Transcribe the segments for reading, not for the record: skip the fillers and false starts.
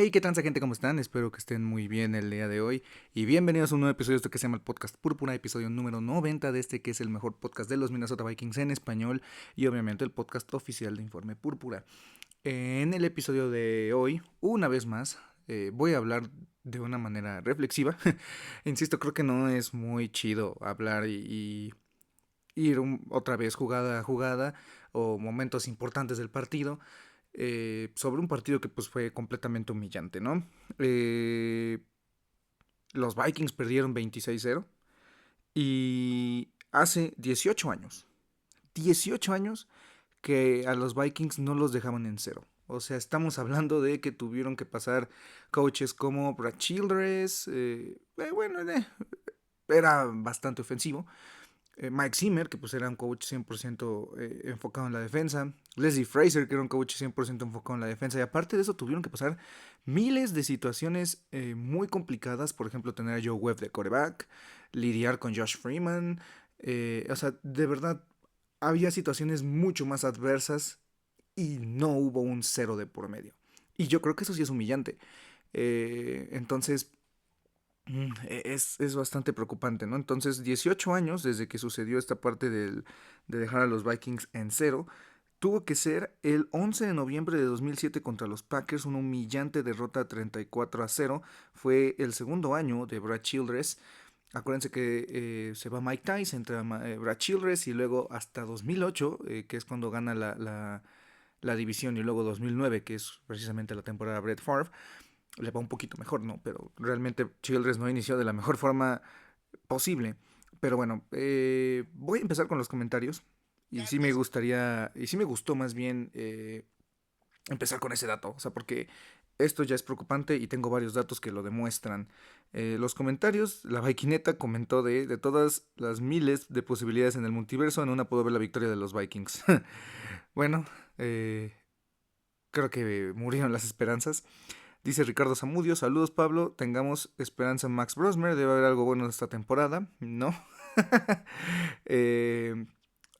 Hey, ¿qué tal, gente? ¿Cómo están? Espero que estén muy bien el día de hoy. Y bienvenidos a un nuevo episodio de esto que se llama el Podcast Púrpura, episodio número 90 de este que es el mejor podcast de los Minnesota Vikings en español y obviamente el podcast oficial de Informe Púrpura. En el episodio de hoy, una vez más, voy a hablar de una manera reflexiva. Insisto, creo que no es muy chido hablar y ir otra vez jugada a jugada o momentos importantes del partido sobre un partido que pues fue completamente humillante, ¿no? Eh, los Vikings perdieron 26-0 y hace 18 años que a los Vikings no los dejaban en cero. O sea, estamos hablando de que tuvieron que pasar coaches como Brad Childress, era bastante ofensivo. Mike Zimmer, que pues era un coach 100% enfocado en la defensa. Leslie Fraser, que era un coach 100% enfocado en la defensa. Y aparte de eso, tuvieron que pasar miles de situaciones muy complicadas. Por ejemplo, tener a Joe Webb de quarterback, lidiar con Josh Freeman. O sea, de verdad, había situaciones mucho más adversas y no hubo un cero de por medio. Y yo creo que eso sí es humillante. Entonces, es bastante preocupante, ¿no? Entonces, 18 años desde que sucedió esta parte de dejar a los Vikings en cero, tuvo que ser el 11 de noviembre de 2007 contra los Packers, una humillante derrota 34-0. Fue el segundo año de Brad Childress. Acuérdense que se va Mike Tice, entra Brad Childress y luego hasta 2008, que es cuando gana la división, y luego 2009, que es precisamente la temporada de Brett Favre, le va un poquito mejor, ¿no? Pero realmente Childress no inició de la mejor forma posible. Pero bueno, voy a empezar con los comentarios. Y sí me gustaría, y sí me gustó más bien empezar con ese dato. O sea, porque esto ya es preocupante y tengo varios datos que lo demuestran. Los comentarios, la Vikineta comentó de todas las miles de posibilidades en el multiverso, en una puedo ver la victoria de los Vikings. Bueno, creo que murieron las esperanzas. Dice Ricardo Zamudio, saludos Pablo, tengamos esperanza en Max Brosmer, debe haber algo bueno esta temporada, ¿no? eh,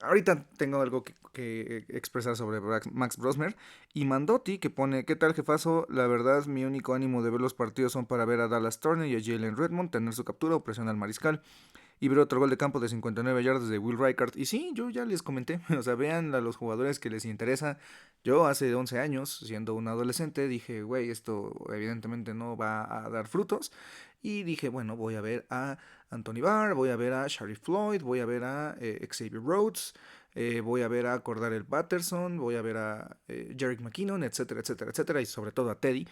ahorita tengo algo que expresar sobre Max Brosmer. Y Mandotti que pone, ¿qué tal jefazo? La verdad mi único ánimo de ver los partidos son para ver a Dallas Turner y a Jalen Redmond tener su captura o presión al mariscal y ver otro gol de campo de 59 yardas de Will Reichardt. Y sí, yo ya les comenté, o sea, vean a los jugadores que les interesa. Yo hace 11 años, siendo un adolescente, dije, güey, esto evidentemente no va a dar frutos. Y dije, bueno, voy a ver a Anthony Barr, voy a ver a Sharif Floyd, voy a ver a Xavier Rhodes, voy a ver a Cordell Patterson, voy a ver a Jerick McKinnon, etcétera, etcétera, etcétera, y sobre todo a Teddy.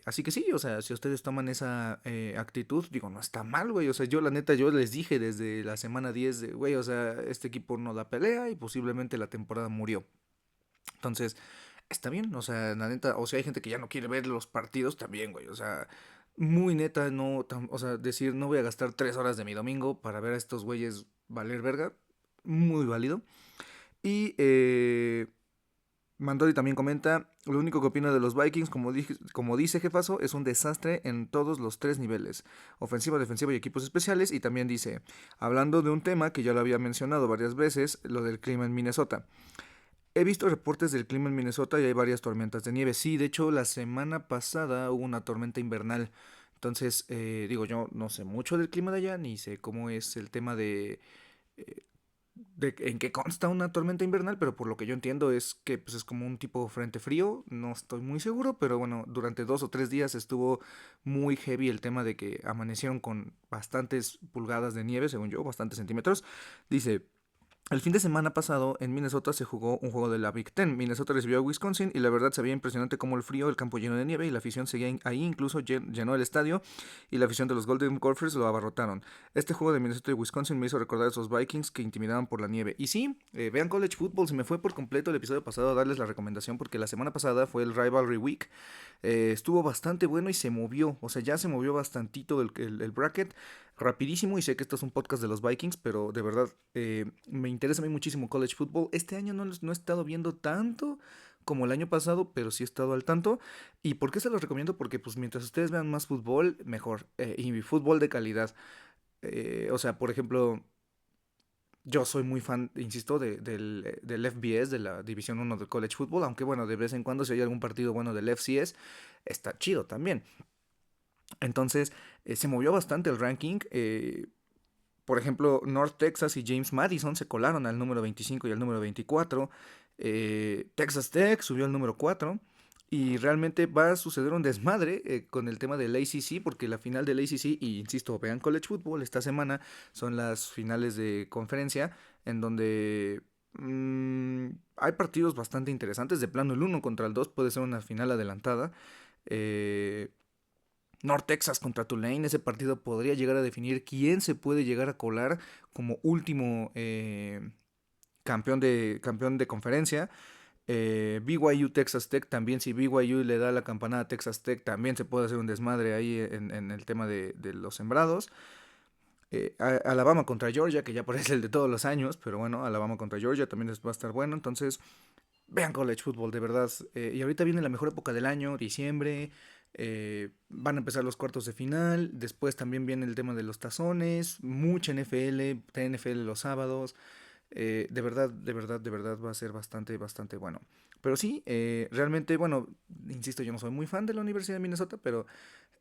Así que sí, o sea, si ustedes toman esa actitud, digo, no está mal, güey. O sea, yo la neta, yo les dije desde la semana 10 de, güey, o sea, este equipo no da pelea y posiblemente la temporada murió. Entonces, está bien, o sea, la neta, o sea, hay gente que ya no quiere ver los partidos también, güey. O sea, muy neta, no, o sea, decir, no voy a gastar 3 horas de mi domingo para ver a estos güeyes valer verga, muy válido. Y Mandori también comenta, lo único que opino de los Vikings, como dice Jefazo, es un desastre en todos los tres niveles, ofensiva, defensiva y equipos especiales, y también dice, hablando de un tema que ya lo había mencionado varias veces, lo del clima en Minnesota. He visto reportes del clima en Minnesota y hay varias tormentas de nieve. Sí, de hecho la semana pasada hubo una tormenta invernal. Entonces, digo, yo no sé mucho del clima de allá, ni sé cómo es el tema eh, en qué consta una tormenta invernal, pero por lo que yo entiendo es que pues, es como un tipo frente frío, no estoy muy seguro, pero bueno, durante 2 o 3 días estuvo muy heavy el tema de que amanecieron con bastantes pulgadas de nieve, según yo, bastantes centímetros. Dice, el fin de semana pasado en Minnesota se jugó un juego de la Big Ten. Minnesota recibió a Wisconsin y la verdad se veía impresionante como el frío, el campo lleno de nieve y la afición seguía ahí, incluso llenó el estadio y la afición de los Golden Gophers lo abarrotaron. Este juego de Minnesota y Wisconsin me hizo recordar a esos Vikings que intimidaban por la nieve. Y sí, vean College Football, se me fue por completo el episodio pasado a darles la recomendación porque la semana pasada fue el Rivalry Week. Estuvo bastante bueno y se movió, o sea, ya se movió bastantito el bracket rapidísimo y sé que esto es un podcast de los Vikings, pero de verdad me interesa a mí muchísimo college football. Este año no he estado viendo tanto como el año pasado, pero sí he estado al tanto. ¿Y por qué se los recomiendo? Porque pues mientras ustedes vean más fútbol, mejor. Y fútbol de calidad. O sea, por ejemplo, Yo soy muy fan, insisto, del FBS, de la División uno del College Football, aunque bueno, de vez en cuando si hay algún partido bueno del FCS, está chido también. Entonces, se movió bastante el ranking. Por ejemplo, North Texas y James Madison se colaron al número 25 y al número 24. Texas Tech subió al número 4. Y realmente va a suceder un desmadre con el tema del ACC, porque la final del ACC, y insisto, vean College Football, esta semana son las finales de conferencia, en donde hay partidos bastante interesantes. De plano, el uno contra el 2 puede ser una final adelantada. Eh, North Texas contra Tulane, ese partido podría llegar a definir quién se puede llegar a colar como último campeón de conferencia. BYU Texas Tech también, si BYU le da la campanada a Texas Tech, también se puede hacer un desmadre ahí en el tema de los sembrados. Alabama contra Georgia, que ya parece el de todos los años, pero bueno, Alabama contra Georgia también va a estar bueno. Entonces, vean college football, de verdad. Y ahorita viene la mejor época del año, diciembre. Van a empezar los cuartos de final. Después también viene el tema de los tazones. Mucha NFL, NFL los sábados. De verdad, de verdad, de verdad va a ser bastante, bastante bueno. Pero sí, realmente, bueno, insisto, yo no soy muy fan de la Universidad de Minnesota, pero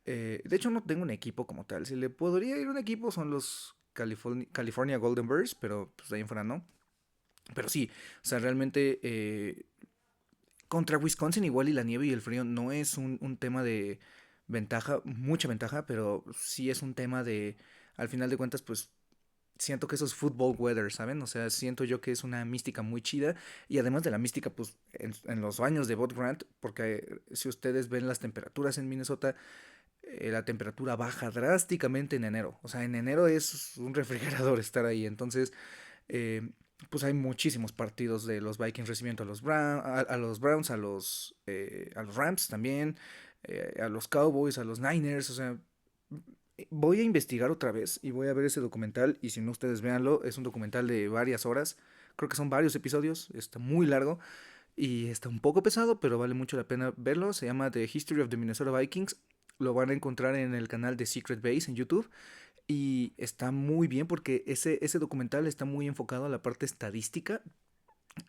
de hecho no tengo un equipo como tal. Si le podría ir un equipo son los California Golden Bears, pero pues de ahí en fuera no. Pero sí, o sea, realmente contra Wisconsin igual y la nieve y el frío no es un tema de ventaja, mucha ventaja, pero sí es un tema de, al final de cuentas, pues siento que eso es football weather, ¿saben? O sea, siento yo que es una mística muy chida y además de la mística, pues en los baños de Bob Grant, porque si ustedes ven las temperaturas en Minnesota, la temperatura baja drásticamente en enero. O sea, en enero es un refrigerador estar ahí, entonces eh, pues hay muchísimos partidos de los Vikings recibiendo a los Browns, a los Rams también, a los Cowboys, a los Niners. O sea, voy a investigar otra vez y voy a ver ese documental. Y si no, ustedes véanlo. Es un documental de varias horas. Creo que son varios episodios. Está muy largo y está un poco pesado, pero vale mucho la pena verlo. Se llama The History of the Minnesota Vikings. Lo van a encontrar en el canal de Secret Base en YouTube. Y está muy bien porque ese documental está muy enfocado a la parte estadística.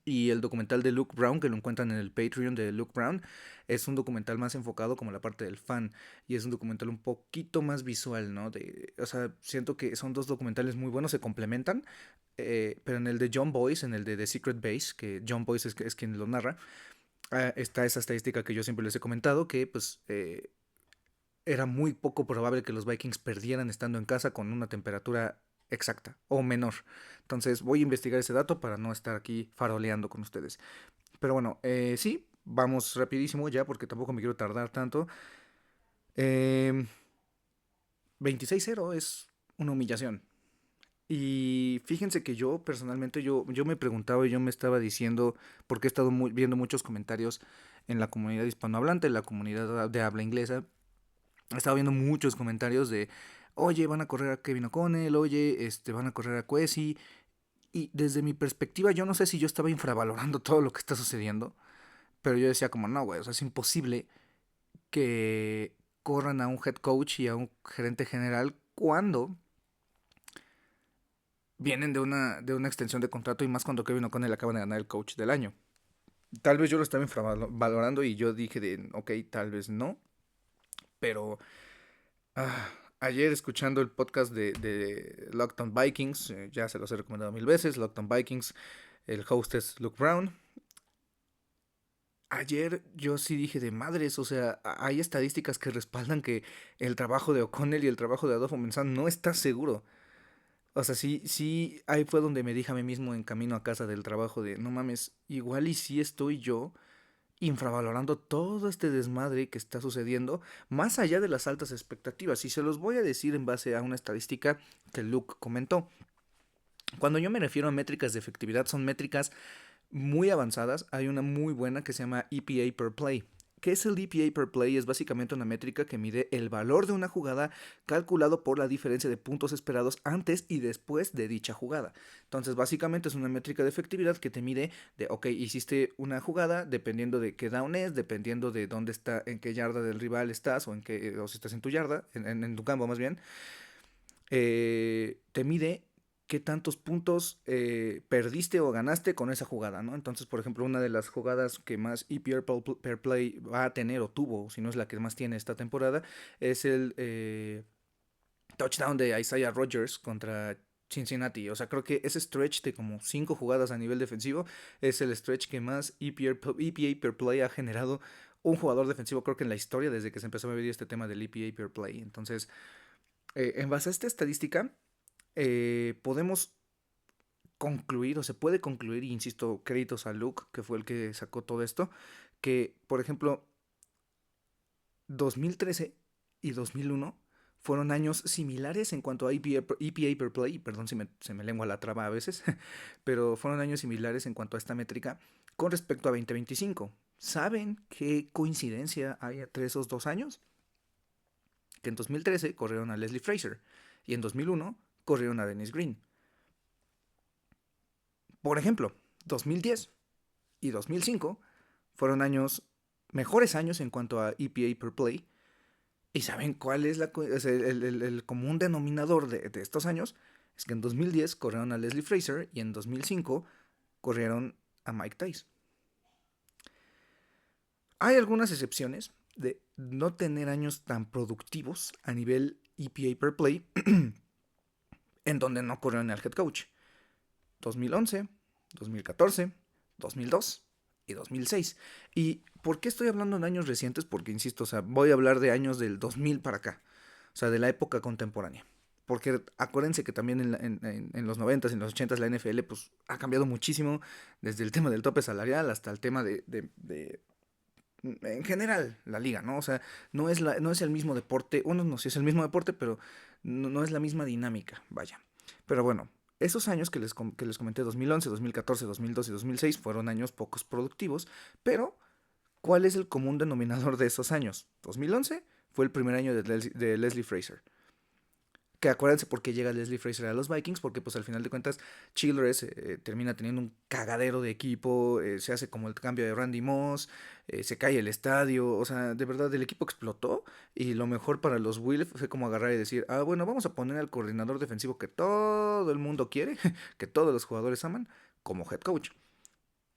Y el documental de Luke Brown, que lo encuentran en el Patreon de Luke Brown, es un documental más enfocado como la parte del fan. Y es un documental un poquito más visual, ¿no? O sea, siento que son dos documentales muy buenos, se complementan. Pero en el de John Boyce, en el de The Secret Base, que John Boyce es quien lo narra, está esa estadística que yo siempre les he comentado, que pues era muy poco probable que los Vikings perdieran estando en casa con una temperatura exacta o menor. Entonces voy a investigar ese dato para no estar aquí faroleando con ustedes. Pero bueno, sí, vamos rapidísimo ya porque tampoco me quiero tardar tanto. Eh, 26-0 es una humillación. Y fíjense que yo personalmente, yo me preguntaba y yo me estaba diciendo, porque he estado viendo muchos comentarios en la comunidad hispanohablante, en la comunidad de habla inglesa, he estado viendo muchos comentarios de, oye, van a correr a Kevin O'Connell, oye, van a correr a Kwesi. Y desde mi perspectiva, yo no sé si yo estaba infravalorando todo lo que está sucediendo, pero yo decía como, no, güey, o sea, es imposible que corran a un head coach y a un gerente general cuando vienen de una extensión de contrato y más cuando Kevin O'Connell acaba de ganar el coach del año. Tal vez yo lo estaba infravalorando y yo dije de, ok, tal vez no, pero ayer escuchando el podcast de Locked On Vikings, ya se los he recomendado mil veces, Locked On Vikings, el host es Luke Brown. Ayer yo sí dije de madres, o sea, hay estadísticas que respaldan que el trabajo de O'Connell y el trabajo de Adolfo Menzán no está seguro. O sea, sí, sí, ahí fue donde me dije a mí mismo en camino a casa del trabajo de, no mames, igual y sí estoy yo infravalorando todo este desmadre que está sucediendo, más allá de las altas expectativas. Y se los voy a decir en base a una estadística que Luke comentó. Cuando yo me refiero a métricas de efectividad, son métricas muy avanzadas. Hay una muy buena que se llama EPA per play. ¿Qué es el EPA per play? Es básicamente una métrica que mide el valor de una jugada calculado por la diferencia de puntos esperados antes y después de dicha jugada. Entonces, básicamente es una métrica de efectividad que te mide de, ok, hiciste una jugada dependiendo de qué down es, dependiendo de dónde está, en qué yarda del rival estás o si estás en tu yarda, en tu campo más bien. Te mide qué tantos puntos perdiste o ganaste con esa jugada, ¿no? Entonces, por ejemplo, una de las jugadas que más EPR per play va a tener o tuvo, si no es la que más tiene esta temporada, es el touchdown de Isaiah Rodgers contra Cincinnati. O sea, creo que ese stretch de como 5 jugadas a nivel defensivo es el stretch que más EPA per play ha generado un jugador defensivo, creo que en la historia, desde que se empezó a medir este tema del EPA per play. Entonces, en base a esta estadística, podemos concluir, o se puede concluir, y insisto, créditos a Luke, que fue el que sacó todo esto, que, por ejemplo, 2013 y 2001 fueron años similares en cuanto a EPA per play, perdón si se me lengua la traba a veces, pero fueron años similares en cuanto a esta métrica con respecto a 2025. ¿Saben qué coincidencia hay entre esos 2 años? Que en 2013 corrieron a Leslie Frazier y en 2001 corrieron a Dennis Green. Por ejemplo, 2010 y 2005 fueron mejores años en cuanto a EPA per play. ¿Y saben cuál es el común denominador de estos años? Es que en 2010 corrieron a Leslie Frazier y en 2005 corrieron a Mike Tice. Hay algunas excepciones de no tener años tan productivos a nivel EPA per play en donde no corrieron al head coach. 2011, 2014, 2002 y 2006. ¿Y por qué estoy hablando de años recientes? Porque, insisto, o sea, voy a hablar de años del 2000 para acá, o sea, de la época contemporánea. Porque acuérdense que también en los 90s, en los 80s, la NFL pues, ha cambiado muchísimo, desde el tema del tope salarial hasta el tema en general, la liga, ¿no? O sea, no es el mismo deporte, uno no sé si es el mismo deporte, pero no es la misma dinámica, vaya. Pero bueno, esos años que les comenté, 2011, 2014, 2012 y 2006, fueron años pocos productivos, pero ¿cuál es el común denominador de esos años? 2011 fue el primer año de Leslie Frazier. Que acuérdense por qué llega Leslie Frazier a los Vikings, porque pues al final de cuentas Childress termina teniendo un cagadero de equipo, se hace como el cambio de Randy Moss, se cae el estadio, o sea, de verdad el equipo explotó y lo mejor para los Wilf fue como agarrar y decir, ah bueno, vamos a poner al coordinador defensivo que todo el mundo quiere, que todos los jugadores aman, como head coach.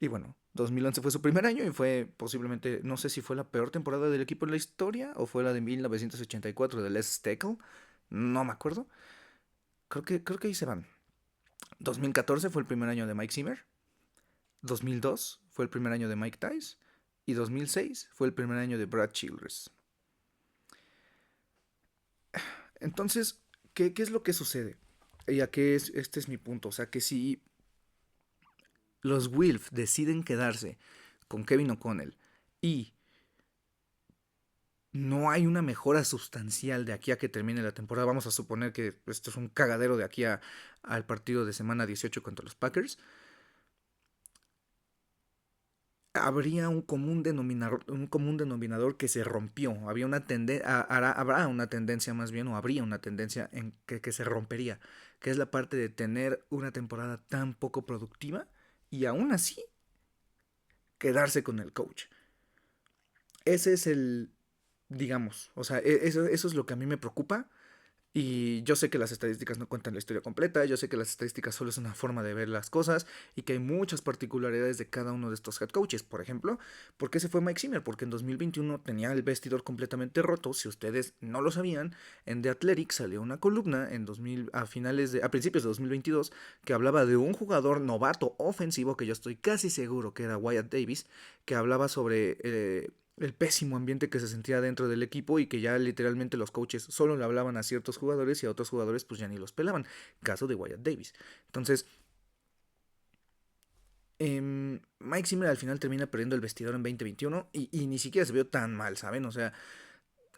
Y bueno, 2011 fue su primer año y fue posiblemente, no sé si fue la peor temporada del equipo en la historia o fue la de 1984 de Les Steckel, no me acuerdo. Creo que ahí se van. 2014 fue el primer año de Mike Zimmer. 2002 fue el primer año de Mike Tice. Y 2006 fue el primer año de Brad Childress. Entonces, ¿qué es lo que sucede? Y a qué este es mi punto. O sea, que si los Wilf deciden quedarse con Kevin O'Connell y no hay una mejora sustancial de aquí a que termine la temporada, vamos a suponer que esto es un cagadero de aquí al partido de semana 18 contra los Packers, habría un común denominador que se rompió. Habrá una tendencia más bien, o habría una tendencia en que se rompería, que es la parte de tener una temporada tan poco productiva y aún así quedarse con el coach. Ese es digamos, o sea, eso es lo que a mí me preocupa. Y yo sé que las estadísticas no cuentan la historia completa, yo sé que las estadísticas solo es una forma de ver las cosas y que hay muchas particularidades de cada uno de estos head coaches. Por ejemplo, ¿por qué se fue Mike Zimmer? Porque en 2021 tenía el vestidor completamente roto. Si ustedes no lo sabían, en The Athletic salió una columna a principios de 2022 que hablaba de un jugador novato ofensivo que yo estoy casi seguro que era Wyatt Davis, que hablaba sobre el pésimo ambiente que se sentía dentro del equipo y que ya literalmente los coaches solo le hablaban a ciertos jugadores y a otros jugadores pues ya ni los pelaban. Caso de Wyatt Davis. Entonces, Mike Zimmer al final termina perdiendo el vestidor en 2021 y ni siquiera se vio tan mal, ¿saben? O sea,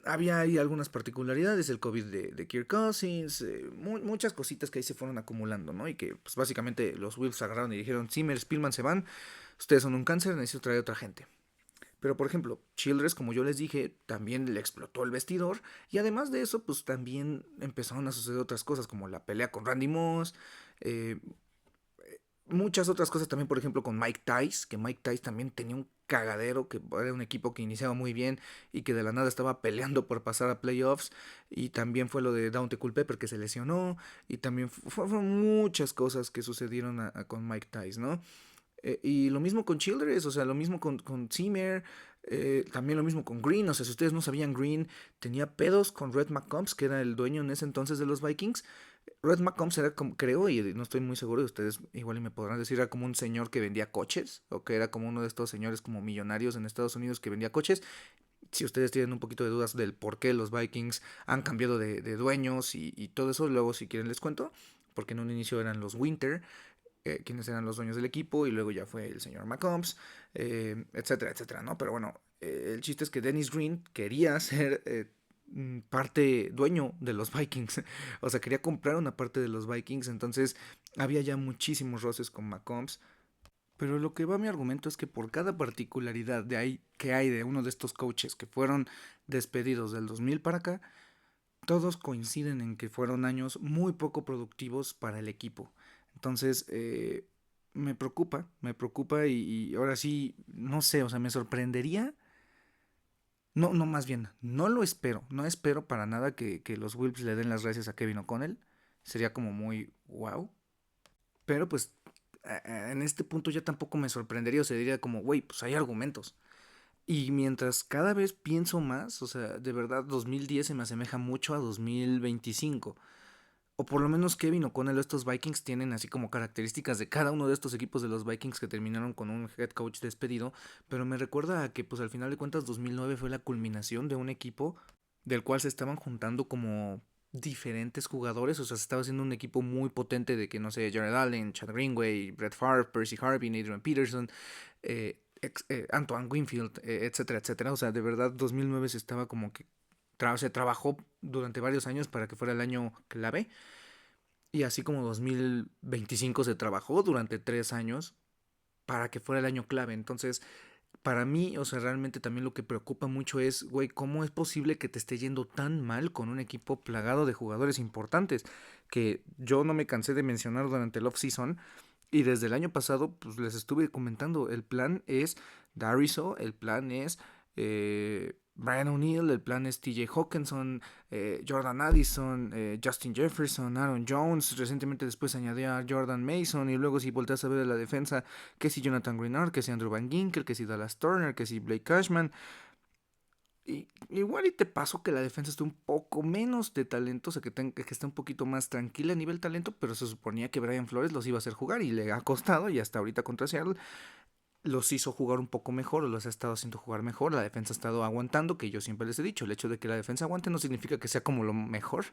había ahí algunas particularidades, el COVID de Kirk Cousins, muchas cositas que ahí se fueron acumulando, ¿no? Y que pues básicamente los Wolves agarraron y dijeron, Zimmer, Spielman se van, ustedes son un cáncer, necesito traer a otra gente. Pero por ejemplo, Childress, como yo les dije, también le explotó el vestidor. Y además de eso, pues también empezaron a suceder otras cosas, como la pelea con Randy Moss. eh, muchas otras cosas también, por ejemplo, con Mike Tice, que Mike Tice también tenía un cagadero, que era un equipo que iniciaba muy bien y que de la nada estaba peleando por pasar a playoffs, y también fue lo de Daunte Culpepper que se lesionó, y también fueron muchas cosas que sucedieron con Mike Tice, ¿no? Y lo mismo con Childress, o sea, lo mismo con Zimmer, también lo mismo con Green, o sea, si ustedes no sabían, Green tenía pedos con Red McCombs, que era el dueño en ese entonces de los Vikings. Red McCombs era como, creo, y no estoy muy seguro, y ustedes igual y me podrán decir, era como un señor que vendía coches, o que era como uno de estos señores como millonarios en Estados Unidos que vendía coches. Si ustedes tienen un poquito de dudas del por qué los Vikings han cambiado de dueños y todo eso, luego si quieren les cuento, porque en un inicio eran los Winter, quienes eran los dueños del equipo, y luego ya fue el señor McCombs, etcétera, etcétera, ¿no? Pero bueno, el chiste es que Dennis Green quería ser parte dueño de los Vikings, o sea, quería comprar una parte de los Vikings, entonces había ya muchísimos roces con McCombs. Pero lo que va a mi argumento es que por cada particularidad que hay de uno de estos coaches que fueron despedidos del 2000 para acá, todos coinciden en que fueron años muy poco productivos para el equipo. Entonces, me preocupa y ahora sí, no sé, o sea, me sorprendería. No, no, más bien, no lo espero. No espero para nada que los Wolves le den las gracias a Kevin O'Connell. Sería como muy wow. Pero pues en este punto ya tampoco me sorprendería. O sea, diría como, güey, pues hay argumentos. Y mientras cada vez pienso más, o sea, de verdad 2010 se me asemeja mucho a 2025. O por lo menos Kevin O'Connell o estos Vikings tienen así como características de cada uno de estos equipos de los Vikings que terminaron con un head coach despedido, pero me recuerda a que pues al final de cuentas 2009 fue la culminación de un equipo del cual se estaban juntando como diferentes jugadores, o sea, se estaba haciendo un equipo muy potente de que no sé, Jared Allen, Chad Greenway, Brett Favre, Percy Harvin, Adrian Peterson, Antoine Winfield, etcétera, etcétera. O sea, de verdad 2009 se estaba como que se trabajó durante varios años para que fuera el año clave, y así como 2025 se trabajó durante 3 años para que fuera el año clave. Entonces, para mí, o sea, realmente también lo que preocupa mucho es, güey, ¿cómo es posible que te esté yendo tan mal con un equipo plagado de jugadores importantes? Que yo no me cansé de mencionar durante el off-season. Y desde el año pasado, pues les estuve comentando, el plan es Dariso, el plan es Brian O'Neill, el plan es TJ Hawkinson, Jordan Addison, Justin Jefferson, Aaron Jones, recientemente después añadió a Jordan Mason, y luego si volteas a ver la defensa, que si Jonathan Greenard, que si Andrew Van Ginkel, que si Dallas Turner, que si Blake Cashman. Y igual y te paso que la defensa esté un poco menos de talento, o sea, que esté un poquito más tranquila a nivel talento, pero se suponía que Brian Flores los iba a hacer jugar y le ha costado, y hasta ahorita contra Seattle los hizo jugar un poco mejor, o los ha estado haciendo jugar mejor. La defensa ha estado aguantando, que yo siempre les he dicho, el hecho de que la defensa aguante no significa que sea como lo mejor.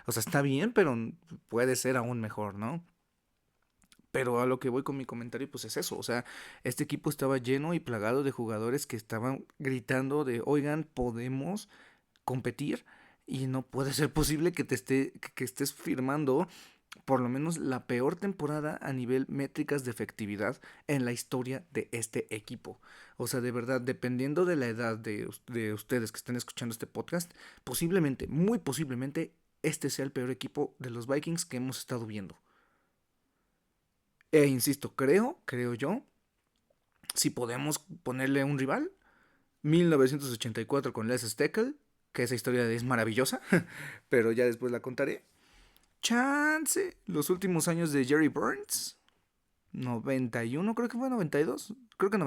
O sea, está bien, pero puede ser aún mejor, ¿no? Pero a lo que voy con mi comentario, pues es eso. O sea, este equipo estaba lleno y plagado de jugadores que estaban gritando de, oigan, podemos competir, y no puede ser posible que que estés firmando por lo menos la peor temporada a nivel métricas de efectividad en la historia de este equipo. O sea, de verdad, dependiendo de la edad de ustedes que estén escuchando este podcast, posiblemente, muy posiblemente, este sea el peor equipo de los Vikings que hemos estado viendo. E insisto, creo yo, si podemos ponerle un rival, 1984 con Les Steckel, que esa historia es maravillosa, pero ya después la contaré. Chance, los últimos años de Jerry Burns, 91, creo que fue 92, creo que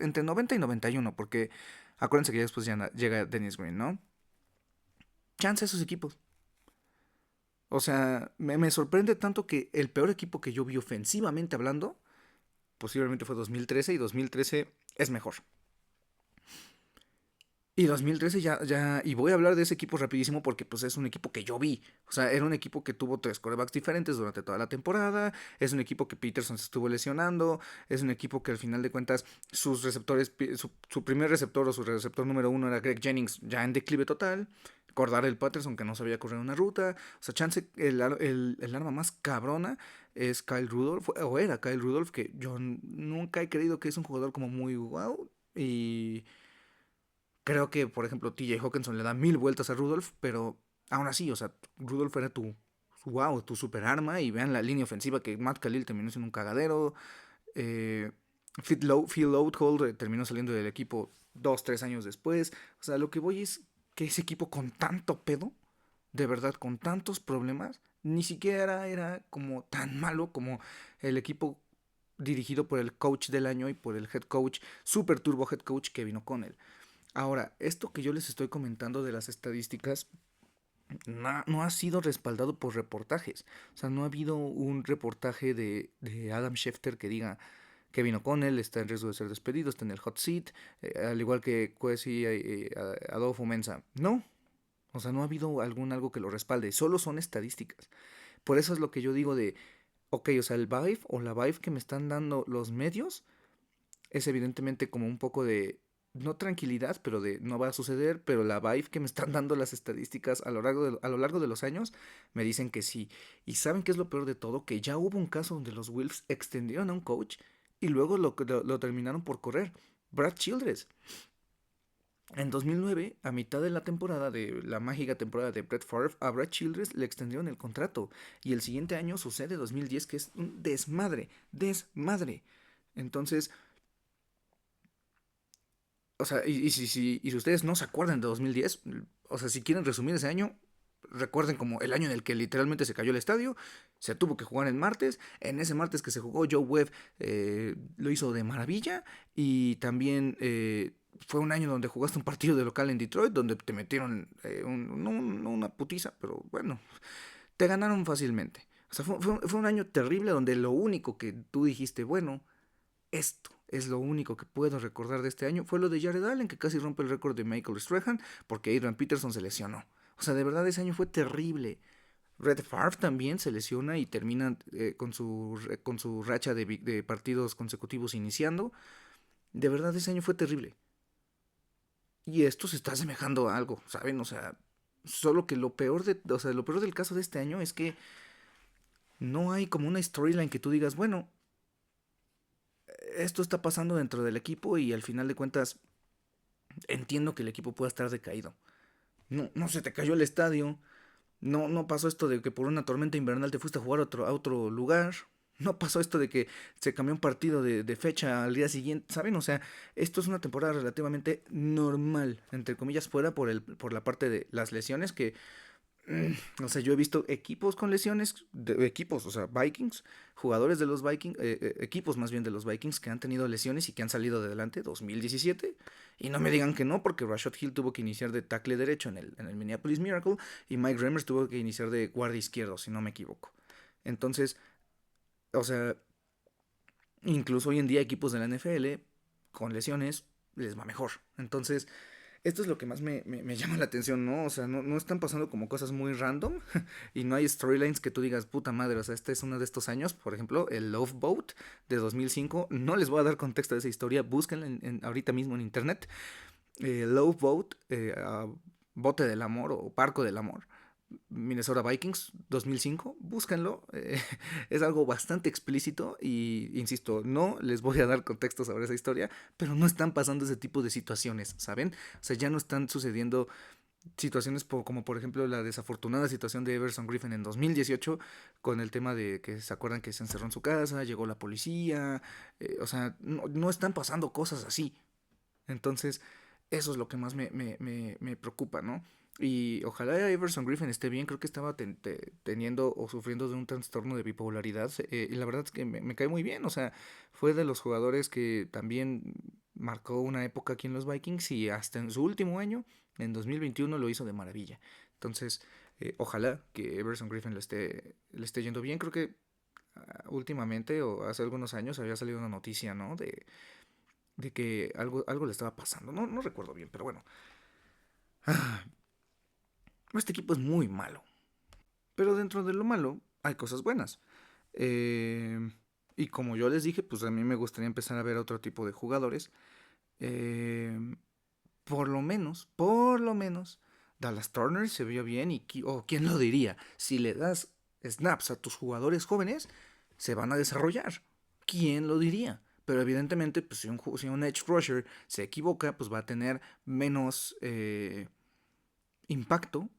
entre 90 y 91, porque acuérdense que ya después ya llega Dennis Green, ¿no? Chance esos equipos. O sea, me sorprende tanto que el peor equipo que yo vi ofensivamente hablando, posiblemente fue 2013, y 2013 es mejor. Y 2013 y voy a hablar de ese equipo rapidísimo porque pues es un equipo que yo vi. O sea, era un equipo que tuvo 3 quarterbacks diferentes durante toda la temporada, es un equipo que Peterson se estuvo lesionando, es un equipo que al final de cuentas sus receptores, su primer receptor o su receptor número uno era Greg Jennings, ya en declive total. El Patterson, que no sabía correr una ruta. O sea, chance, el arma más cabrona es Kyle Rudolph, o era Kyle Rudolph, que yo nunca he creído que es un jugador como muy wow. Y creo que, por ejemplo, TJ Hawkinson le da 1000 vueltas a Rudolph, pero aún así, o sea, Rudolph era tu wow, tu super arma, y vean la línea ofensiva que Matt Khalil terminó siendo un cagadero. Eh, Phil Loadhold terminó saliendo del equipo 2, 3 años después. O sea, lo que voy es que ese equipo con tanto pedo, de verdad, con tantos problemas, ni siquiera era como tan malo como el equipo dirigido por el coach del año y por el head coach, super turbo head coach Kevin O'Connell. Ahora, esto que yo les estoy comentando de las estadísticas no ha sido respaldado por reportajes. O sea, no ha habido un reportaje de Adam Schefter que diga Kevin O'Connell está en riesgo de ser despedido, está en el hot seat, al igual que Kwesi Adolfo Mensa. No, o sea, no ha habido algo que lo respalde, solo son estadísticas. Por eso es lo que yo digo de, ok, o sea, el vibe o la vibe que me están dando los medios es evidentemente como un poco de, no tranquilidad, pero de no va a suceder, pero la vibe que me están dando las estadísticas a lo largo de los años me dicen que sí. Y ¿saben qué es lo peor de todo? Que ya hubo un caso donde los Wolves extendieron a un coach y luego lo terminaron por correr. Brad Childress. En 2009, a mitad de la temporada, de la mágica temporada de Brett Favre, a Brad Childress le extendieron el contrato. Y el siguiente año sucede 2010, que es un desmadre, desmadre. Entonces, o sea, y si ustedes no se acuerdan de 2010, o sea, si quieren resumir ese año, recuerden como el año en el que literalmente se cayó el estadio, se tuvo que jugar en martes, en ese martes que se jugó Joe Webb lo hizo de maravilla y también fue un año donde jugaste un partido de local en Detroit, donde te metieron no una putiza, pero bueno, te ganaron fácilmente. O sea, fue un año terrible donde lo único que tú dijiste, bueno, esto es lo único que puedo recordar de este año. Fue lo de Jared Allen, que casi rompe el récord de Michael Strahan, porque Adrian Peterson se lesionó. O sea, de verdad ese año fue terrible. Red Favre también se lesiona y termina con su racha de partidos consecutivos iniciando. De verdad ese año fue terrible. Y esto se está asemejando a algo, ¿saben? O sea, solo que lo peor del caso de este año es que no hay como una storyline que tú digas, bueno, esto está pasando dentro del equipo y al final de cuentas entiendo que el equipo pueda estar decaído. No se te cayó el estadio. No pasó esto de que por una tormenta invernal te fuiste a jugar a otro lugar. No pasó esto de que se cambió un partido de fecha al día siguiente. ¿Saben? O sea, esto es una temporada relativamente normal, entre comillas, fuera por la parte de las lesiones que o sea, yo he visto equipos con lesiones, equipos, o sea, Vikings, jugadores de los Vikings, equipos más bien de los Vikings que han tenido lesiones y que han salido de adelante 2017. Y no me digan que no, porque Rashad Hill tuvo que iniciar de tackle derecho en el Minneapolis Miracle y Mike Remmers tuvo que iniciar de guardia izquierdo, si no me equivoco. Entonces, o sea, incluso hoy en día equipos de la NFL con lesiones les va mejor. Entonces, esto es lo que más me llama la atención, ¿no? O sea, no están pasando como cosas muy random y no hay storylines que tú digas, puta madre, o sea, este es uno de estos años, por ejemplo, el Love Boat de 2005, no les voy a dar contexto de esa historia, búsquenla ahorita mismo en internet, Love Boat, Bote del Amor o Barco del Amor, Minnesota Vikings 2005, búsquenlo, es algo bastante explícito y insisto, no les voy a dar contexto sobre esa historia, pero no están pasando ese tipo de situaciones, ¿saben? O sea, ya no están sucediendo situaciones como por ejemplo la desafortunada situación de Everson Griffin en 2018 con el tema de que se acuerdan que se encerró en su casa, llegó la policía, o sea, no están pasando cosas así. Entonces, eso es lo que más me preocupa, ¿no? Y ojalá Everson Griffin esté bien, creo que estaba teniendo o sufriendo de un trastorno de bipolaridad. Y la verdad es que me cae muy bien, o sea, fue de los jugadores que también marcó una época aquí en los Vikings y hasta en su último año, en 2021, lo hizo de maravilla. Entonces, ojalá que Everson Griffin le esté yendo bien. Creo que últimamente o hace algunos años había salido una noticia, ¿no? De que algo le estaba pasando. No recuerdo bien, pero bueno. Este equipo es muy malo. Pero dentro de lo malo hay cosas buenas. Eh, y como yo les dije, pues a mí me gustaría empezar a ver otro tipo de jugadores. Eh, por lo menos, Dallas Turner se vio bien y, ¿quién lo diría? Si le das snaps a tus jugadores jóvenes, se van a desarrollar. ¿Quién lo diría? Pero evidentemente, pues si un edge rusher se equivoca, pues va a tener menos impacto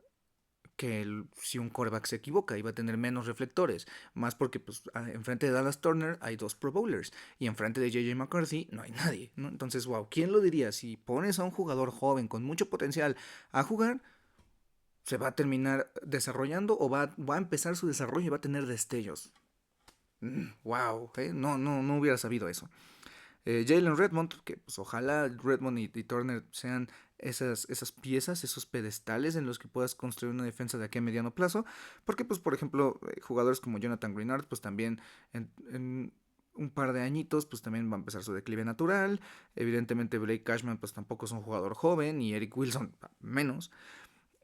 que si un quarterback se equivoca iba a tener menos reflectores, más porque pues enfrente de Dallas Turner hay 2 Pro Bowlers y enfrente de JJ McCarthy no hay nadie, ¿no? Entonces, wow, ¿quién lo diría? Si pones a un jugador joven con mucho potencial a jugar, se va a terminar desarrollando o va a empezar su desarrollo y va a tener destellos. Wow, no hubiera sabido eso. Jalen Redmond, que pues ojalá Redmond y Turner sean esas piezas, esos pedestales en los que puedas construir una defensa de aquí a mediano plazo, porque pues por ejemplo jugadores como Jonathan Greenard pues también en un par de añitos pues también va a empezar su declive natural. Evidentemente Blake Cashman pues tampoco es un jugador joven y Eric Wilson menos.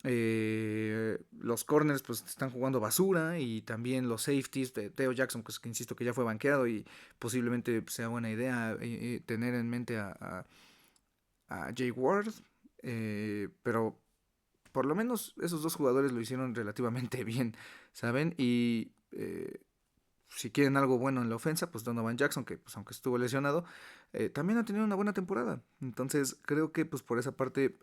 Los corners pues están jugando basura y también los safeties de Theo Jackson, pues que insisto que ya fue banqueado y posiblemente sea buena idea tener en mente a Jay Ward, pero por lo menos esos 2 jugadores lo hicieron relativamente bien, ¿saben? Y si quieren algo bueno en la ofensa, pues Donovan Jackson, que pues aunque estuvo lesionado, también ha tenido una buena temporada. Entonces creo que pues por esa parte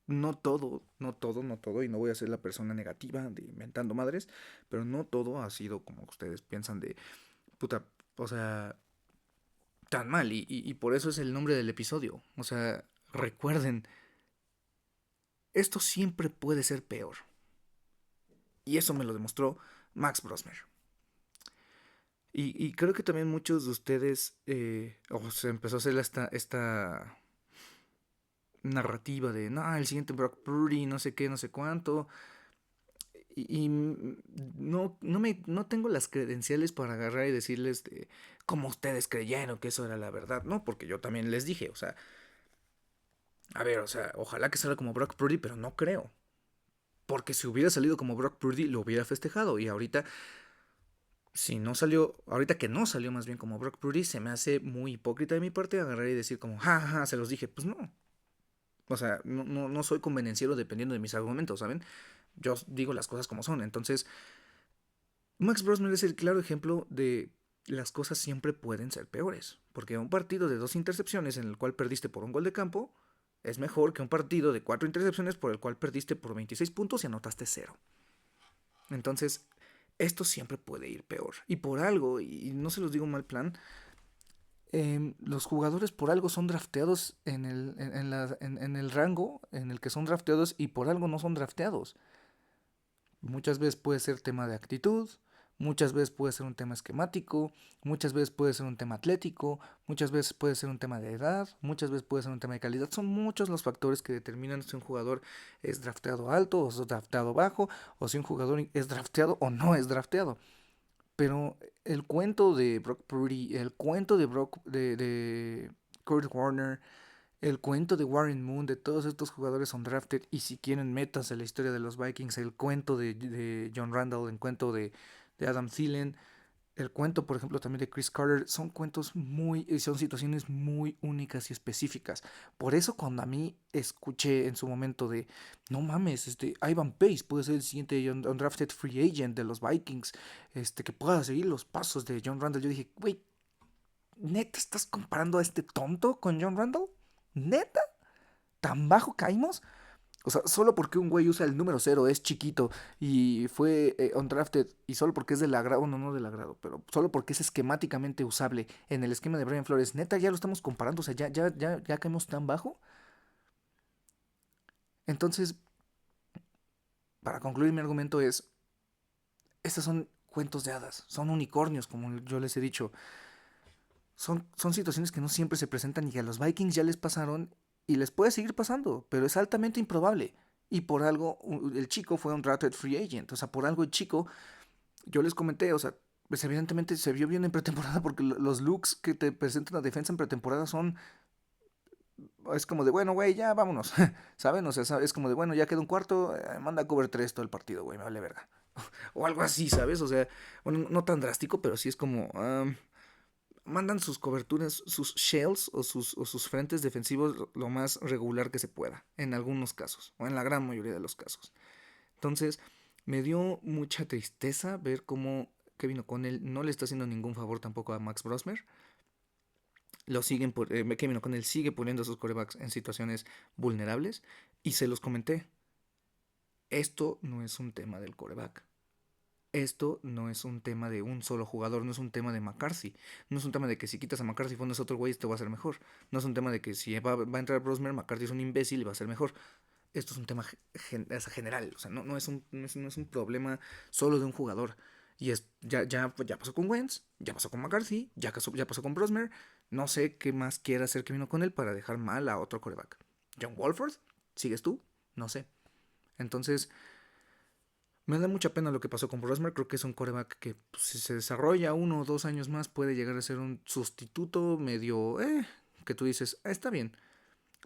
no todo, y no voy a ser la persona negativa de inventando madres, pero no todo ha sido como ustedes piensan de puta, o sea, tan mal. Y por eso es el nombre del episodio. O sea, recuerden, esto siempre puede ser peor. Y eso me lo demostró Max Brosmer. Y creo que también muchos de ustedes, se empezó a hacer esta narrativa de, no, el siguiente Brock Purdy, no sé qué, no sé cuánto. Y no tengo las credenciales para agarrar y decirles de cómo ustedes creyeron que eso era la verdad, ¿no? Porque yo también les dije, o sea, a ver, o sea, ojalá que salga como Brock Purdy, pero no creo. Porque si hubiera salido como Brock Purdy, lo hubiera festejado. Y ahorita, si no salió, ahorita que no salió más bien como Brock Purdy, se me hace muy hipócrita de mi parte agarrar y decir como, ja, se los dije. Pues no. O sea, no soy convenenciero dependiendo de mis argumentos, ¿saben? Yo digo las cosas como son. Entonces, Max Brosnan es el claro ejemplo de las cosas siempre pueden ser peores. Porque un partido de 2 intercepciones en el cual perdiste por un gol de campo es mejor que un partido de 4 intercepciones por el cual perdiste por 26 puntos y anotaste 0. Entonces, esto siempre puede ir peor. Y por algo, y no se los digo mal plan, los jugadores por algo son drafteados en el rango en el que son drafteados y por algo no son drafteados. Muchas veces puede ser tema de actitud, muchas veces puede ser un tema esquemático, muchas veces puede ser un tema atlético, muchas veces puede ser un tema de edad, muchas veces puede ser un tema de calidad. Son muchos los factores que determinan si un jugador es drafteado alto o es drafteado bajo, o si un jugador es drafteado o no es drafteado. Pero el cuento de Brock Purdy, el cuento de Kurt Warner, el cuento de Warren Moon, de todos estos jugadores undrafted, y si quieren metas en la historia de los Vikings, el cuento de John Randall, el cuento de Adam Thielen, el cuento, por ejemplo, también de Chris Carter, son cuentos son situaciones muy únicas y específicas. Por eso cuando a mí escuché en su momento de, no mames, Ivan Pace puede ser el siguiente undrafted free agent de los Vikings, que pueda seguir los pasos de John Randall, yo dije, güey, ¿neta estás comparando a este tonto con John Randall? ¿Neta? ¿Tan bajo caímos? O sea, solo porque un güey usa el número 0, es chiquito y fue undrafted, y solo porque es del agrado, no del agrado, pero solo porque es esquemáticamente usable en el esquema de Brian Flores, neta, ya lo estamos comparando, o sea, ya caemos tan bajo. Entonces, para concluir mi argumento es, estos son cuentos de hadas, son unicornios, como yo les he dicho. Son situaciones que no siempre se presentan y que a los Vikings ya les pasaron y les puede seguir pasando, pero es altamente improbable. Y por algo, el chico fue un drafted free agent. O sea, por algo el chico, yo les comenté, o sea, pues evidentemente se vio bien en pretemporada porque los looks que te presentan la defensa en pretemporada son. Es como de, bueno, güey, ya vámonos. ¿Saben? O sea, es como de, bueno, ya queda un cuarto, manda a cover 3 todo el partido, güey, me vale verga. O algo así, ¿sabes? O sea, bueno, no tan drástico, pero sí es como. Mandan sus coberturas, sus shells o sus frentes defensivos lo más regular que se pueda, en algunos casos, o en la gran mayoría de los casos. Entonces, me dio mucha tristeza ver cómo Kevin O'Connell no le está haciendo ningún favor tampoco a Max Brosmer. Kevin O'Connell sigue poniendo a sus corebacks en situaciones vulnerables, y se los comenté. esto no es un tema del quarterback. Esto no es un tema de un solo jugador, no es un tema de McCarthy. No es un tema de que si quitas a McCarthy y pones a otro güey, esto va a ser mejor. No es un tema de que si va a entrar Brosmer, McCarthy es un imbécil y va a ser mejor. Esto es un tema general. O sea, no es un problema solo de un jugador. Y ya pasó con Wentz, ya pasó con McCarthy, ya pasó con Brosmer. No sé qué más quiera hacer Kevin O'Connell para dejar mal a otro quarterback. John Wolford, ¿sigues tú? No sé. Entonces, me da mucha pena lo que pasó con Brosmer. Creo que es un quarterback que pues, si se desarrolla 1 o 2 años más puede llegar a ser un sustituto medio, que tú dices, está bien.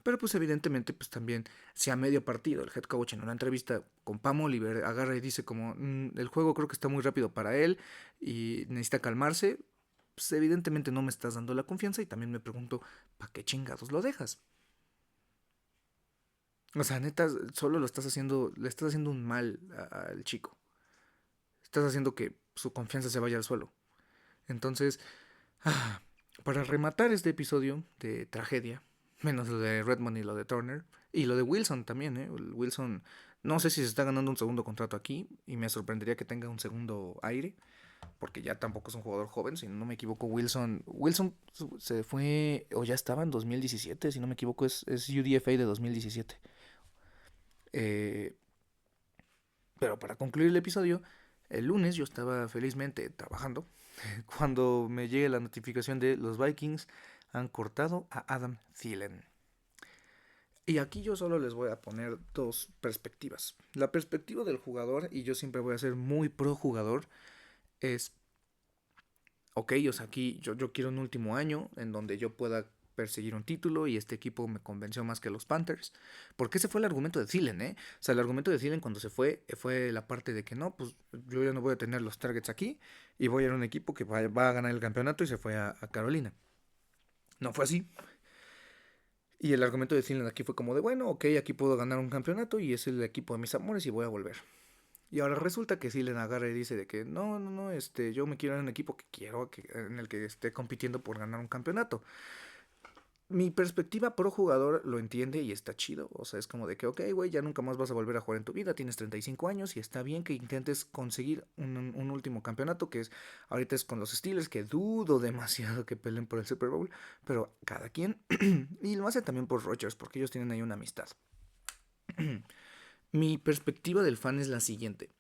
Pero pues evidentemente pues también si a medio partido el head coach en una entrevista con Pam Oliver agarra y dice como el juego creo que está muy rápido para él y necesita calmarse, pues evidentemente no me estás dando la confianza y también me pregunto, ¿para qué chingados lo dejas? O sea, neta, solo le estás haciendo un mal al chico. Estás haciendo que su confianza se vaya al suelo. Entonces, ah, para rematar este episodio de tragedia, menos lo de Redmond y lo de Turner, y lo de Wilson también, ¿eh? Wilson, no sé si se está ganando un segundo contrato aquí, y me sorprendería que tenga un segundo aire, porque ya tampoco es un jugador joven, si no me equivoco, Wilson se fue, o ya estaba en 2017, si no me equivoco, es UDFA de 2017. Eh, pero para concluir el episodio, el lunes yo estaba felizmente trabajando cuando me llegue la notificación de los Vikings han cortado a Adam Thielen. Y aquí yo solo les voy a poner dos perspectivas. La perspectiva del jugador, y yo siempre voy a ser muy pro jugador, es, ok, o sea, aquí yo quiero un último año en donde yo pueda perseguir un título y este equipo me convenció más que los Panthers. Porque ese fue el argumento de Thielen, ¿eh? O sea, el argumento de Thielen cuando se fue la parte de que no, pues yo ya no voy a tener los targets aquí y voy a ir a un equipo que va a ganar el campeonato y se fue a Carolina. No fue así. Y el argumento de Thielen aquí fue como de, bueno, ok, aquí puedo ganar un campeonato y es el equipo de mis amores y voy a volver. Y ahora resulta que Thielen agarra y dice de que no, yo me quiero en un equipo en el que esté compitiendo por ganar un campeonato. Mi perspectiva pro jugador lo entiende y está chido. O sea, es como de que, ok, güey, ya nunca más vas a volver a jugar en tu vida. Tienes 35 años y está bien que intentes conseguir un último campeonato, que es ahorita es con los Steelers, que dudo demasiado que peleen por el Super Bowl, pero cada quien. Y lo hace también por Rodgers, porque ellos tienen ahí una amistad. Mi perspectiva del fan es la siguiente.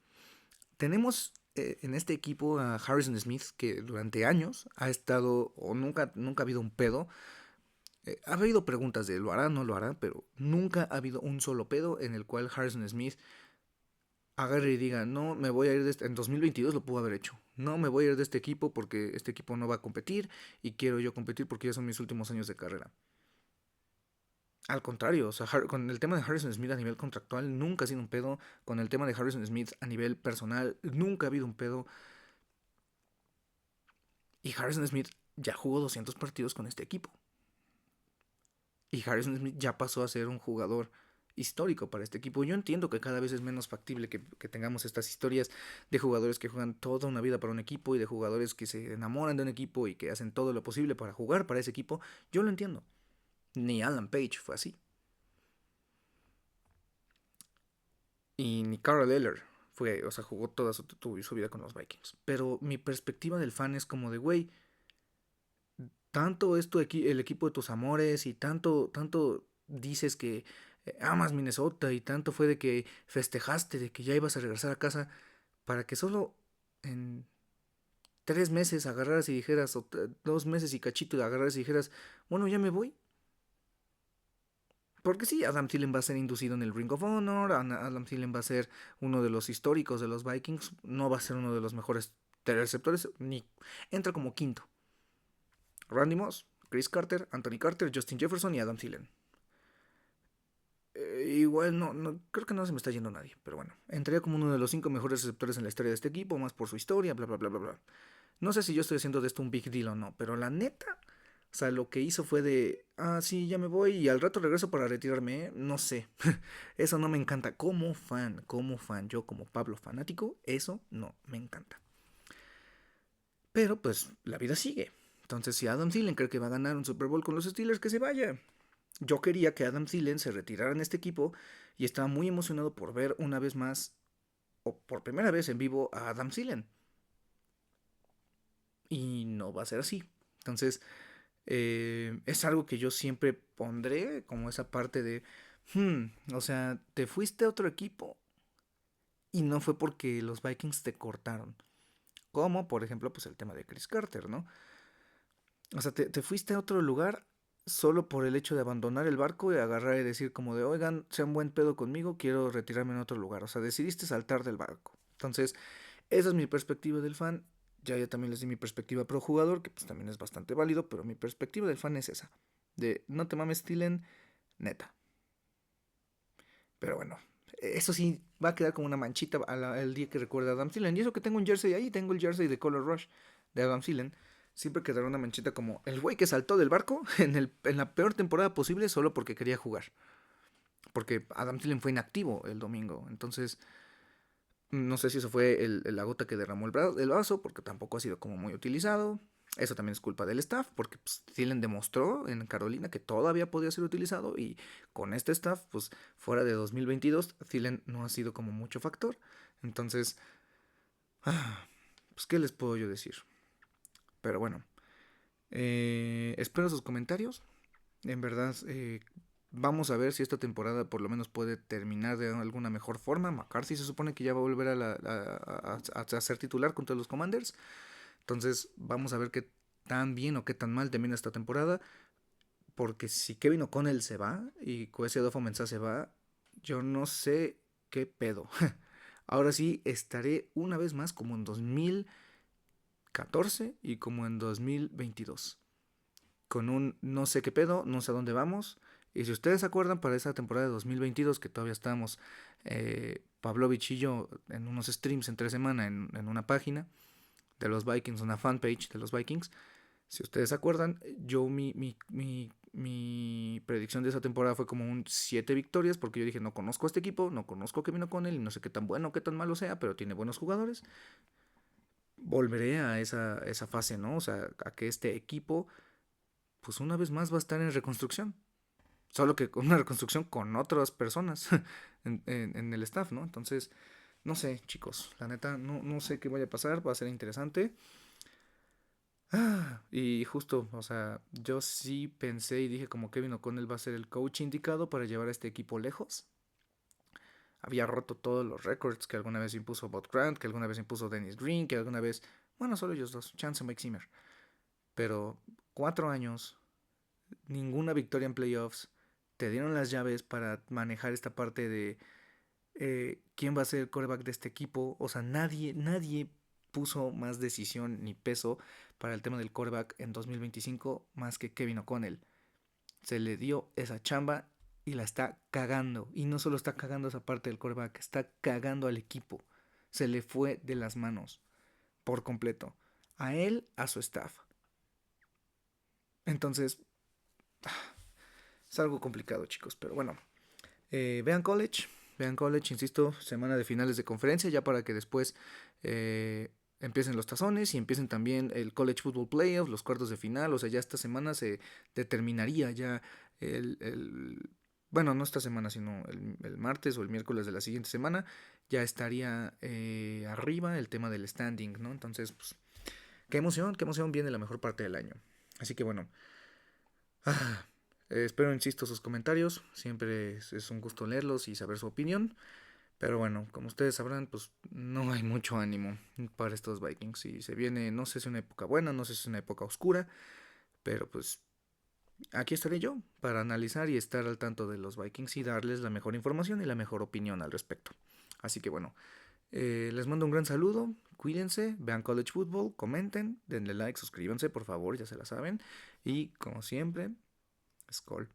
Tenemos en este equipo a Harrison Smith, que durante años ha estado, o nunca ha habido un pedo. Ha habido preguntas de lo hará, no lo hará, pero nunca ha habido un solo pedo en el cual Harrison Smith agarre y diga, no, me voy a ir de este. En 2022 lo pudo haber hecho. No, me voy a ir de este equipo porque este equipo no va a competir y quiero yo competir porque ya son mis últimos años de carrera. Al contrario, o sea, con el tema de Harrison Smith a nivel contractual nunca ha sido un pedo. Con el tema de Harrison Smith a nivel personal nunca ha habido un pedo. Y Harrison Smith ya jugó 200 partidos con este equipo. Y Harrison Smith ya pasó a ser un jugador histórico para este equipo. Yo entiendo que cada vez es menos factible que tengamos estas historias de jugadores que juegan toda una vida para un equipo y de jugadores que se enamoran de un equipo y que hacen todo lo posible para jugar para ese equipo. Yo lo entiendo. Ni Alan Page fue así. Y ni Carl Eller fue, o sea, jugó toda su vida con los Vikings. Pero mi perspectiva del fan es como de, güey, tanto es el equipo de tus amores y tanto dices que amas Minnesota y tanto fue de que festejaste de que ya ibas a regresar a casa para que solo en 3 meses agarraras y dijeras, o 2 meses y cachito agarraras y dijeras, bueno, ya me voy. Porque sí, Adam Thielen va a ser inducido en el Ring of Honor, Adam Thielen va a ser uno de los históricos de los Vikings, no va a ser uno de los mejores receptores, ni entra como quinto. Randy Moss, Chris Carter, Anthony Carter, Justin Jefferson y Adam Thielen. Igual creo que no se me está yendo nadie, pero bueno, entraría como uno de los 5 mejores receptores en la historia de este equipo, más por su historia, bla, bla, bla, bla, bla. No sé si yo estoy haciendo de esto un big deal o no, pero la neta, o sea, lo que hizo fue de, sí, ya me voy y al rato regreso para retirarme, ¿eh? No sé, eso no me encanta. Como fan, yo como Pablo fanático, eso no me encanta. Pero pues la vida sigue. Entonces, si Adam Thielen cree que va a ganar un Super Bowl con los Steelers, que se vaya. Yo quería que Adam Thielen se retirara en este equipo y estaba muy emocionado por ver una vez más, o por primera vez en vivo, a Adam Thielen. Y no va a ser así. Entonces, es algo que yo siempre pondré como esa parte de, o sea, te fuiste a otro equipo y no fue porque los Vikings te cortaron. Como, por ejemplo, pues el tema de Chris Carter, ¿no? O sea, te fuiste a otro lugar solo por el hecho de abandonar el barco y agarrar y decir como de, oigan, sean buen pedo conmigo, quiero retirarme en otro lugar. O sea, decidiste saltar del barco. Entonces, esa es mi perspectiva del fan. Ya también les di mi perspectiva pro jugador, que pues también es bastante válido, pero mi perspectiva del fan es esa. De, no te mames, Stilen, neta. Pero bueno, eso sí, va a quedar como una manchita el día que recuerde a Adam Thielen. Y eso que tengo un jersey ahí, tengo el jersey de Color Rush de Adam Thielen. Siempre quedará una manchita como el güey que saltó del barco en la peor temporada posible solo porque quería jugar. Porque Adam Thielen fue inactivo el domingo. Entonces, no sé si eso fue la gota que derramó el vaso, porque tampoco ha sido como muy utilizado. Eso también es culpa del staff, porque pues, Thielen demostró en Carolina que todavía podía ser utilizado y con este staff, pues fuera de 2022, Thielen no ha sido como mucho factor. Entonces, pues qué les puedo yo decir. Pero bueno, espero sus comentarios. En verdad, vamos a ver si esta temporada por lo menos puede terminar de alguna mejor forma. McCarthy se supone que ya va a volver a ser titular contra los Commanders. Entonces vamos a ver qué tan bien o qué tan mal termina esta temporada. Porque si Kevin O'Connell se va y Kwesi Adofo-Mensah se va, yo no sé qué pedo. Ahora sí estaré una vez más como en 2014 y como en 2022. Con un no sé qué pedo, no sé a dónde vamos. Y si ustedes se acuerdan, para esa temporada de 2022, que todavía estábamos Pavlovich y yo en unos streams entre semana en una página de los Vikings, una fanpage de los Vikings, si ustedes se acuerdan, yo mi predicción de esa temporada fue como un 7 victorias, porque yo dije, no conozco a este equipo, no conozco a Kevin O'Connell y no sé qué tan bueno o qué tan malo sea, pero tiene buenos jugadores. Volveré a esa fase, ¿no? O sea, a que este equipo, pues una vez más va a estar en reconstrucción. Solo que con una reconstrucción con otras personas en el staff, ¿no? Entonces, no sé, chicos, la neta, no sé qué vaya a pasar, va a ser interesante. Y justo, o sea, yo sí pensé y dije como Kevin O'Connell va a ser el coach indicado para llevar a este equipo lejos. Había roto todos los récords que alguna vez impuso Bob Grant, que alguna vez impuso Dennis Green, que alguna vez, bueno, solo ellos dos, Chance y Mike Zimmer. Pero 4 años, ninguna victoria en playoffs, te dieron las llaves para manejar esta parte de quién va a ser el quarterback de este equipo. O sea, nadie puso más decisión ni peso para el tema del quarterback en 2025 más que Kevin O'Connell. Se le dio esa chamba y la está cagando. Y no solo está cagando esa parte del quarterback, está cagando al equipo. Se le fue de las manos por completo. A él, a su staff. Entonces, es algo complicado, chicos. Pero bueno, vean college. Vean college, insisto, semana de finales de conferencia, ya para que después empiecen los tazones y empiecen también el College Football Playoff, los cuartos de final. O sea, ya esta semana se determinaría ya bueno, no esta semana, sino el martes o el miércoles de la siguiente semana, ya estaría arriba el tema del standing, ¿no? Entonces, pues, qué emoción viene la mejor parte del año. Así que bueno, ah, espero, insisto, sus comentarios. Siempre es un gusto leerlos y saber su opinión. Pero bueno, como ustedes sabrán, pues no hay mucho ánimo para estos Vikings. Y se viene, no sé si es una época buena, no sé si es una época oscura. Pero pues aquí estaré yo para analizar y estar al tanto de los Vikings y darles la mejor información y la mejor opinión al respecto. Así que bueno, les mando un gran saludo. Cuídense, vean College Football, comenten, denle like, suscríbanse, por favor, ya se la saben. Y como siempre, Skol.